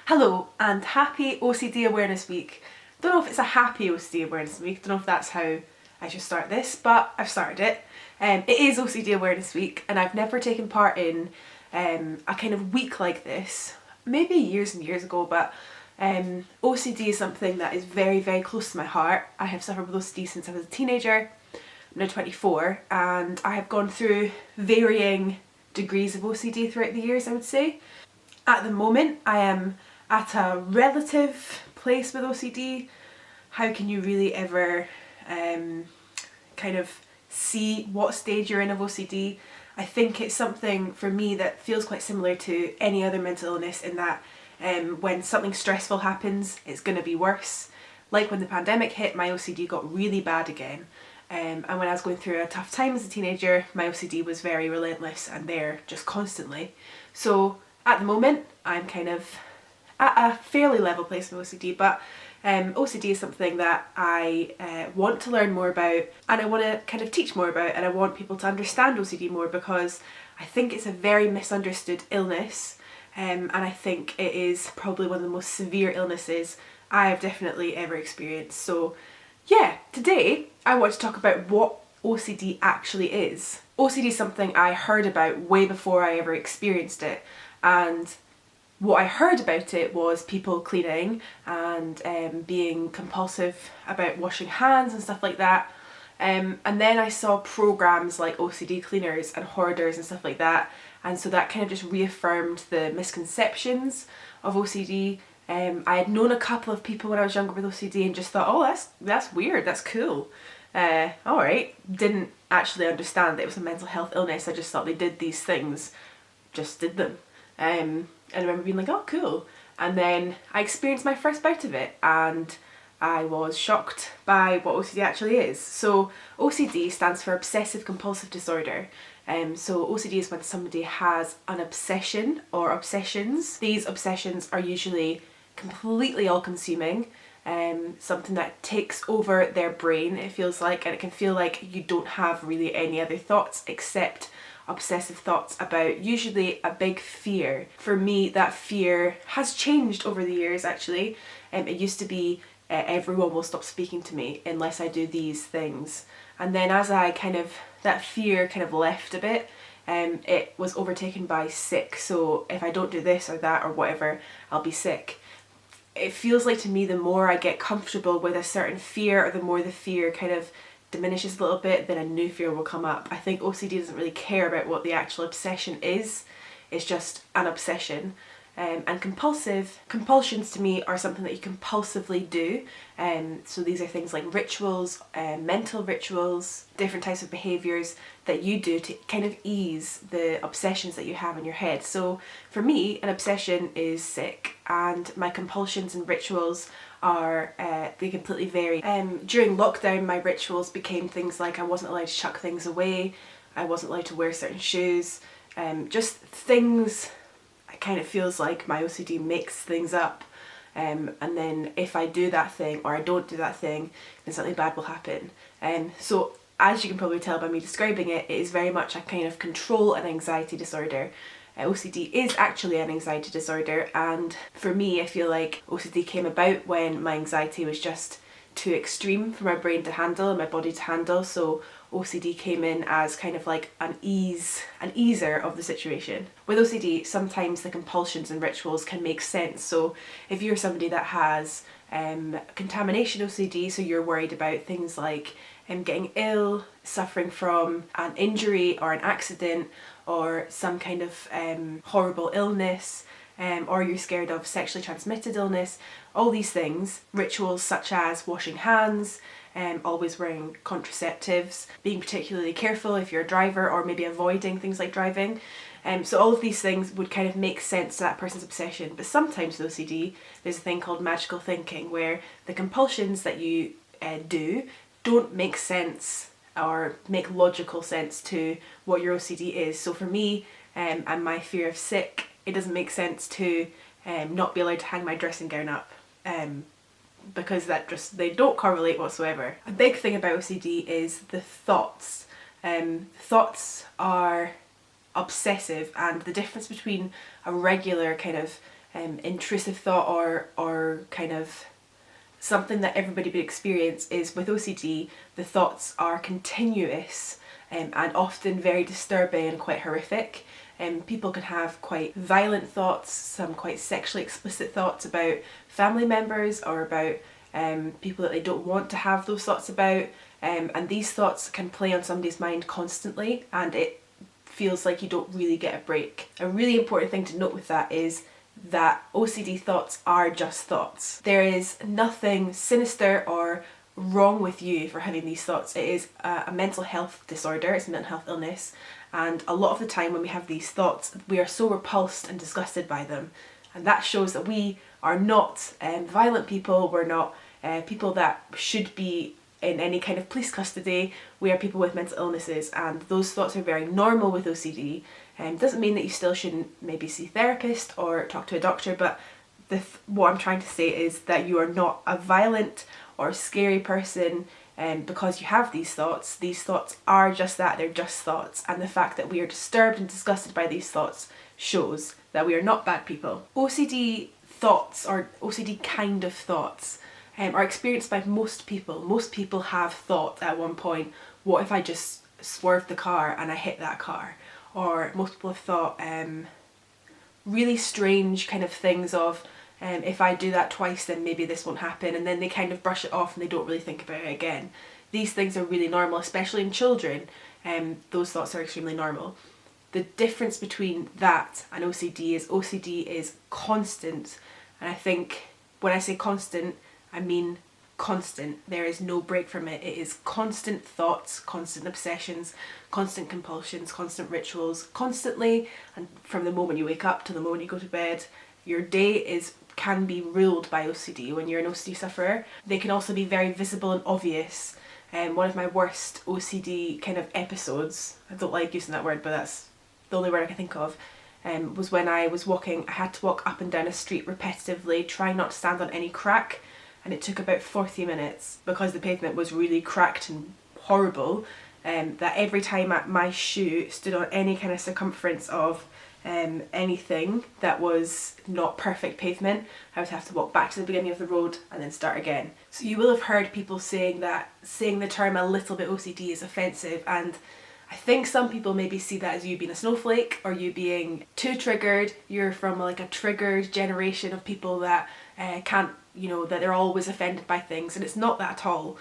Hello and happy OCD Awareness Week. Don't know if it's a happy OCD Awareness Week, don't know if that's how I should start this, but I've started it. It is OCD Awareness Week and I've never taken part in a kind of week like this, maybe years and years ago, but OCD is something that is very, very close to my heart. I have suffered with OCD since I was a teenager. I'm now 24 and I have gone through varying degrees of OCD throughout the years, I would say. At the moment I am at a relative place with OCD. How can you really ever kind of see what stage you're in of OCD? I think it's something for me that feels quite similar to any other mental illness in that when something stressful happens, it's going to be worse. Like when the pandemic hit, my OCD got really bad again. And when I was going through a tough time as a teenager, my OCD was very relentless and there just constantly. So at the moment, I'm kind of at a fairly level place with OCD, but OCD is something that I want to learn more about and I want to kind of teach more about, and I want people to understand OCD more because I think it's a very misunderstood illness, and I think it is probably one of the most severe illnesses I have definitely ever experienced. So yeah, today I want to talk about what OCD actually is. OCD is something I heard about way before I ever experienced it, and what I heard about it was people cleaning and being compulsive about washing hands and stuff like that. And then I saw programs like OCD cleaners and hoarders and stuff like that, and so that kind of just reaffirmed the misconceptions of OCD. I had known a couple of people when I was younger with OCD and just thought, oh, that's weird, that's cool. Alright, didn't actually understand that it was a mental health illness. I just thought they did these things, just did them. And I remember being like, oh cool. And then I experienced my first bout of it and I was shocked by what OCD actually is. So OCD stands for Obsessive Compulsive Disorder. So OCD is when somebody has an obsession or obsessions. These obsessions are usually completely all-consuming, something that takes over their brain, it feels like, and it can feel like you don't have really any other thoughts except obsessive thoughts about usually a big fear. For me, that fear has changed over the years actually. It used to be everyone will stop speaking to me unless I do these things, and then as I that fear kind of left a bit, it was overtaken by sick. So if I don't do this or that or whatever, I'll be sick. It feels like to me the more I get comfortable with a certain fear, or the more the fear kind of diminishes a little bit, then a new fear will come up. I think OCD doesn't really care about what the actual obsession is, it's just an obsession. And compulsions to me are something that you compulsively do. So these are things like rituals, mental rituals, different types of behaviours that you do to kind of ease the obsessions that you have in your head. So for me, an obsession is sick, and my compulsions and rituals are, they completely vary. During lockdown, my rituals became things like I wasn't allowed to chuck things away, I wasn't allowed to wear certain shoes, just things. It kind of feels like my OCD makes things up, and then if I do that thing or I don't do that thing, then something bad will happen. So as you can probably tell by me describing it, it is very much a kind of control and anxiety disorder. OCD is actually an anxiety disorder, and for me I feel like OCD came about when my anxiety was just too extreme for my brain to handle and my body to handle, so OCD came in as kind of like an easer of the situation. With OCD, sometimes the compulsions and rituals can make sense. So if you're somebody that has contamination OCD, so you're worried about things like getting ill, suffering from an injury or an accident or some kind of horrible illness, or you're scared of sexually transmitted illness, all these things, rituals such as washing hands, always wearing contraceptives, being particularly careful if you're a driver, or maybe avoiding things like driving. So all of these things would kind of make sense to that person's obsession. But sometimes with OCD, there's a thing called magical thinking, where the compulsions that you do don't make sense or make logical sense to what your OCD is. So for me, and my fear of sick, it doesn't make sense to not be allowed to hang my dressing gown up, because they don't correlate whatsoever. A big thing about OCD is the thoughts. Thoughts are obsessive, and the difference between a regular kind of intrusive thought or kind of something that everybody would experience is with OCD, the thoughts are continuous and often very disturbing and quite horrific. People can have quite violent thoughts, some quite sexually explicit thoughts about family members or about people that they don't want to have those thoughts about. And these thoughts can play on somebody's mind constantly, and it feels like you don't really get a break. A really important thing to note with that is that OCD thoughts are just thoughts. There is nothing sinister or wrong with you for having these thoughts. It is a mental health disorder, it's a mental health illness, and a lot of the time when we have these thoughts, we are so repulsed and disgusted by them, and that shows that we are not violent people, we're not people that should be in any kind of police custody. We are people with mental illnesses, and those thoughts are very normal with OCD. Doesn't mean that you still shouldn't maybe see a therapist or talk to a doctor, but what I'm trying to say is that you are not a violent or scary person because you have these thoughts. These thoughts are just that, they're just thoughts, and the fact that we are disturbed and disgusted by these thoughts shows that we are not bad people. OCD thoughts, or OCD kind of thoughts, are experienced by most people. Most people have thought at one point, what if I just swerved the car and I hit that car? Or most people have thought really strange kind of things of if I do that twice then maybe this won't happen, and then they kind of brush it off and they don't really think about it again. These things are really normal, especially in children. Those thoughts are extremely normal. The difference between that and OCD is constant, and I think when I say constant, I mean constant. There is no break from it. It is constant thoughts, constant obsessions, constant compulsions, constant rituals, constantly, and from the moment you wake up to the moment you go to bed. Your day can be ruled by OCD when you're an OCD sufferer. They can also be very visible and obvious. One of my worst OCD kind of episodes, I don't like using that word, but that's the only word I can think of, was when I was walking. I had to walk up and down a street repetitively, trying not to stand on any crack, and it took about 40 minutes because the pavement was really cracked and horrible, that every time my shoe stood on any kind of circumference of anything that was not perfect pavement, I would have to walk back to the beginning of the road and then start again. So you will have heard people saying the term a little bit OCD is offensive, and I think some people maybe see that as you being a snowflake or you being too triggered. You're from like a triggered generation of people that can't, that they're always offended by things, and it's not that at all.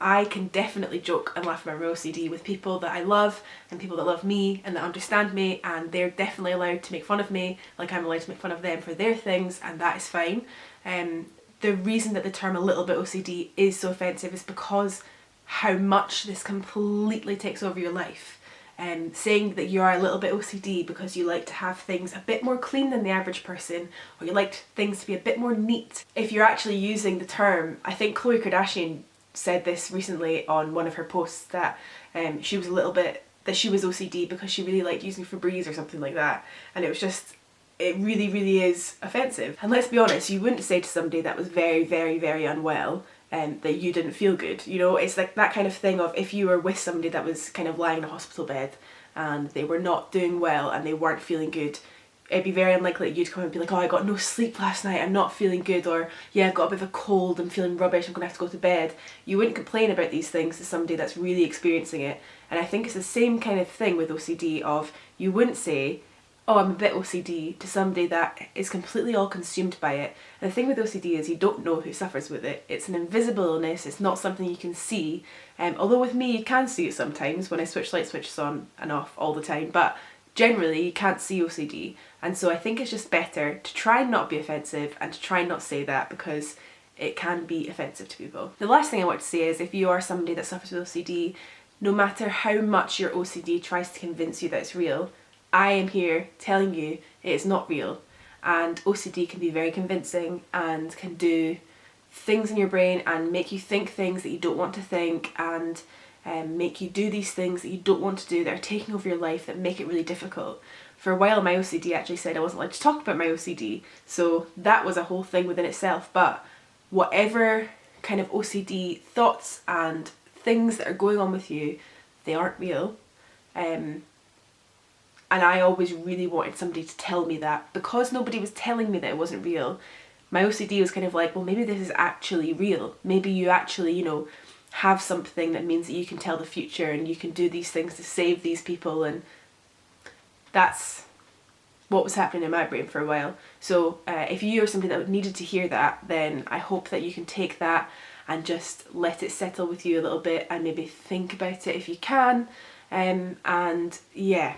I can definitely joke and laugh about my OCD with people that I love and people that love me and that understand me, and they're definitely allowed to make fun of me like I'm allowed to make fun of them for their things, and that is fine. The reason that the term a little bit OCD is so offensive is because how much this completely takes over your life. Saying that you are a little bit OCD because you like to have things a bit more clean than the average person, or you like things to be a bit more neat. If you're actually using the term, I think Khloe Kardashian said this recently on one of her posts, that she was OCD because she really liked using Febreze or something like that, and it really, really is offensive. And let's be honest, you wouldn't say to somebody that was very, very, very unwell that you didn't feel good. It's like that kind of thing of if you were with somebody that was kind of lying in a hospital bed and they were not doing well and they weren't feeling good, it'd be very unlikely that you'd come and be like, oh, I got no sleep last night, I'm not feeling good, or yeah, I've got a bit of a cold, I'm feeling rubbish, I'm gonna have to go to bed. You wouldn't complain about these things to somebody that's really experiencing it. And I think it's the same kind of thing with OCD of, you wouldn't say, oh, I'm a bit OCD to somebody that is completely all consumed by it. And the thing with OCD is you don't know who suffers with it. It's an invisible illness, it's not something you can see. Although with me you can see it sometimes when I switch light switches on and off all the time, but generally you can't see OCD. And so I think it's just better to try and not be offensive and to try and not say that, because it can be offensive to people. The last thing I want to say is, if you are somebody that suffers with OCD, no matter how much your OCD tries to convince you that it's real, I am here telling you it is not real. And OCD can be very convincing and can do things in your brain and make you think things that you don't want to think, and make you do these things that you don't want to do, that are taking over your life, that make it really difficult. For a while my OCD actually said I wasn't allowed to talk about my OCD, so that was a whole thing within itself. But whatever kind of OCD thoughts and things that are going on with you, they aren't real. And I always really wanted somebody to tell me that. Because nobody was telling me that it wasn't real, my OCD was kind of like, well, maybe this is actually real. Maybe you actually, you know, have something that means that you can tell the future and you can do these things to save these people. And that's what was happening in my brain for a while. So if you are somebody that needed to hear that, then I hope that you can take that and just let it settle with you a little bit and maybe think about it if you can. And yeah,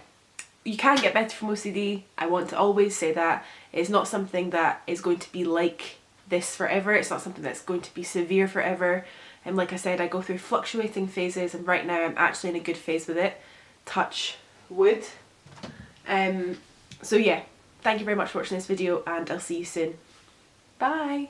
you can get better from OCD. I want to always say that. It's not something that is going to be like this forever. It's not something that's going to be severe forever. And like I said, I go through fluctuating phases, and right now I'm actually in a good phase with it. Touch wood. So yeah, thank you very much for watching this video, and I'll see you soon. Bye!